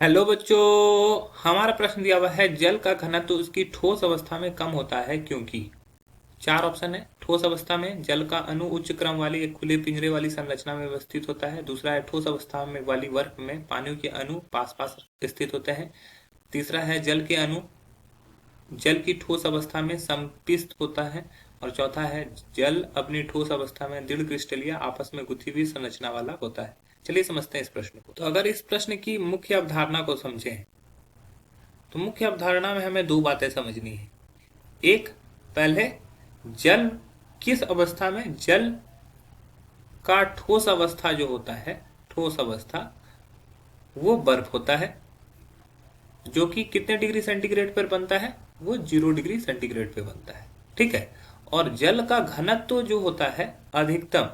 Hello बच्चों। हमारा प्रश्न दिया हुआ है जल का घनत्व उसकी ठोस अवस्था में कम होता है क्योंकि चार ऑप्शन है। ठोस अवस्था में जल का अणु उच्च क्रम वाली एक खुले पिंजरे वाली संरचना में व्यवस्थित होता है। दूसरा है ठोस अवस्था में वाली बर्फ में पानी के अणु पास पास स्थित होते हैं। तीसरा है जल की ठोस अवस्था में संपिष्ट होता है। और चौथा है जल अपनी ठोस अवस्था में दृढ़ क्रिस्टलीय आपस में गुथी हुई संरचना वाला होता है। चलिए समझते हैं इस प्रश्न को। तो अगर इस प्रश्न की मुख्य अवधारणा को समझें तो मुख्य अवधारणा में हमें दो बातें समझनी है। एक, पहले जल किस अवस्था में, जल का ठोस अवस्था जो होता है, ठोस अवस्था वो बर्फ होता है जो कि कितने डिग्री सेंटीग्रेड पर बनता है, वो 0 डिग्री सेंटीग्रेड पे बनता है। ठीक है। और जल का घनत्व जो होता है अधिकतम,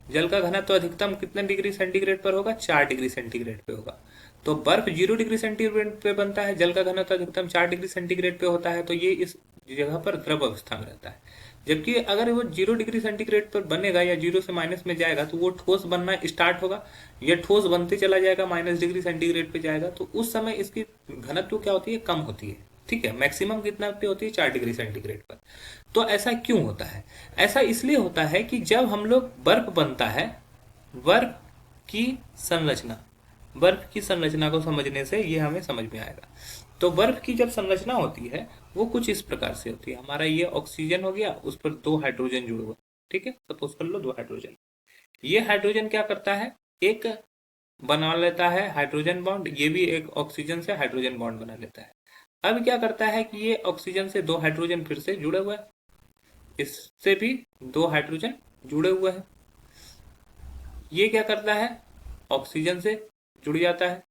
जल का घनत्व अधिकतम कितने डिग्री सेंटीग्रेड पर होगा, 4 डिग्री सेंटीग्रेड पे होगा। तो बर्फ 0 डिग्री सेंटीग्रेड पे बनता है, जल का घनत्व अधिकतम 4 डिग्री सेंटीग्रेड पे होता है, तो ये इस जगह पर द्रव अवस्था में रहता है। जबकि अगर वो 0 डिग्री सेंटीग्रेड पर बनेगा या जीरो से माइनस में जाएगा तो वो ठोस बनना स्टार्ट होगा, या ठोस बनते चला जाएगा, -डिग्री सेंटीग्रेड पे जाएगा, तो उस समय इसकी घनत्व क्या होती है, कम होती है। ठीक है। मैक्सिमम कितना पे होती है, 4 डिग्री सेंटीग्रेड पर। तो ऐसा क्यों होता है? ऐसा इसलिए होता है कि जब हम लोग बर्फ बनता है, बर्फ की संरचना, बर्फ की संरचना को समझने से ये हमें समझ में आएगा। तो बर्फ की जब संरचना होती है वो कुछ इस प्रकार से होती है। हमारा ये ऑक्सीजन हो गया, उस पर दो हाइड्रोजन जुड़े हुए। ठीक है, सपोज कर लो दो हाइड्रोजन। ये हाइड्रोजन क्या करता है, एक बना लेता है हाइड्रोजन बॉन्ड, ये भी एक ऑक्सीजन से हाइड्रोजन बॉन्ड बना लेता है। अब क्या करता है कि ये ऑक्सीजन से दो हाइड्रोजन फिर से जुड़े हुए हैं, इससे भी दो हाइड्रोजन जुड़े हुए हैं। ये क्या करता है, ऑक्सीजन से जुड़ जाता है,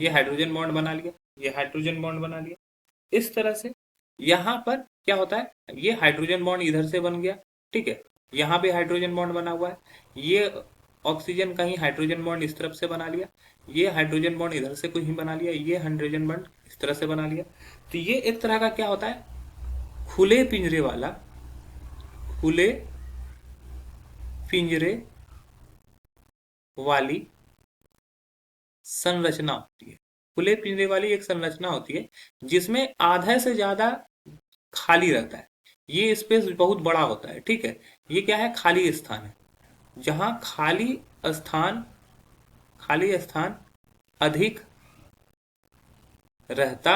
ये हाइड्रोजन बॉन्ड बना लिया, ये हाइड्रोजन बॉन्ड बना लिया। इस तरह से यहाँ पर क्या होता है, ये हाइड्रोजन बॉन्ड इधर से बन गया। ठीक है, यहाँ पे हाइड्रोजन बॉन्ड बना हुआ है, ये ऑक्सीजन कहीं हाइड्रोजन बॉन्ड इस तरफ से बना लिया, ये हाइड्रोजन बॉन्ड इधर से कहीं बना लिया, ये हाइड्रोजन बॉन्ड इस तरह से बना लिया। तो ये एक तरह का क्या होता है, खुले पिंजरे वाला, खुले पिंजरे वाली संरचना होती है। खुले पिंजरे वाली एक संरचना होती है जिसमें आधे से ज्यादा खाली रहता है, ये स्पेस बहुत बड़ा होता है। ठीक है, ये क्या है, खाली स्थान है, जहां स्थान खाली स्थान अधिक रहता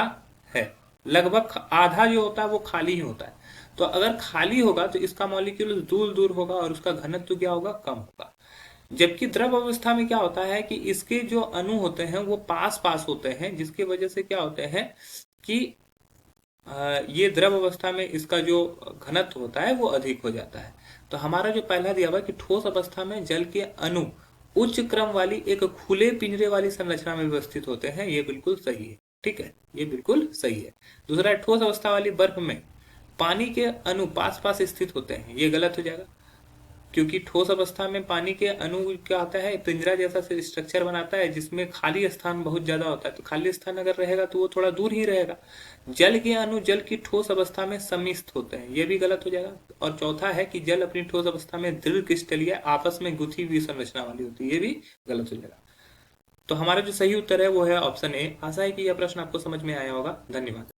है। लगभग आधा जो होता है वो खाली ही होता है। तो अगर खाली होगा तो इसका मॉलिक्यूल दूर दूर होगा और उसका घनत्व क्या होगा, कम होगा। जबकि द्रव अवस्था में क्या होता है कि इसके जो अणु होते हैं वो पास पास होते हैं, जिसकी वजह से क्या होते हैं कि ये द्रव अवस्था में इसका जो घनत्व होता है वो अधिक हो जाता है। तो हमारा जो पहला दिया हुआ कि ठोस अवस्था में जल के अणु उच्च क्रम वाली एक खुले पिंजरे वाली संरचना में व्यवस्थित होते हैं, ये बिल्कुल सही है। ठीक है, ये बिल्कुल सही है। दूसरा, ठोस अवस्था वाली बर्फ में पानी के अणु पास पास स्थित होते हैं, ये गलत हो जाएगा, क्योंकि ठोस अवस्था में पानी के अणु क्या होता है, पिंजरा जैसा से स्ट्रक्चर बनाता है जिसमें खाली स्थान बहुत ज्यादा होता है। तो खाली स्थान अगर रहेगा तो वो थोड़ा दूर ही रहेगा। जल के अणु जल की ठोस अवस्था में सम्मिलित होते हैं, ये भी गलत हो जाएगा। और चौथा है कि जल अपनी ठोस अवस्था में दृढ़ क्रिस्टलीय आपस में गुथी हुई संरचना वाली होती है, ये भी गलत हो जाएगा। तो हमारा जो सही उत्तर है वो है ऑप्शन ए। आशा है कि यह प्रश्न आपको समझ में आया होगा। धन्यवाद।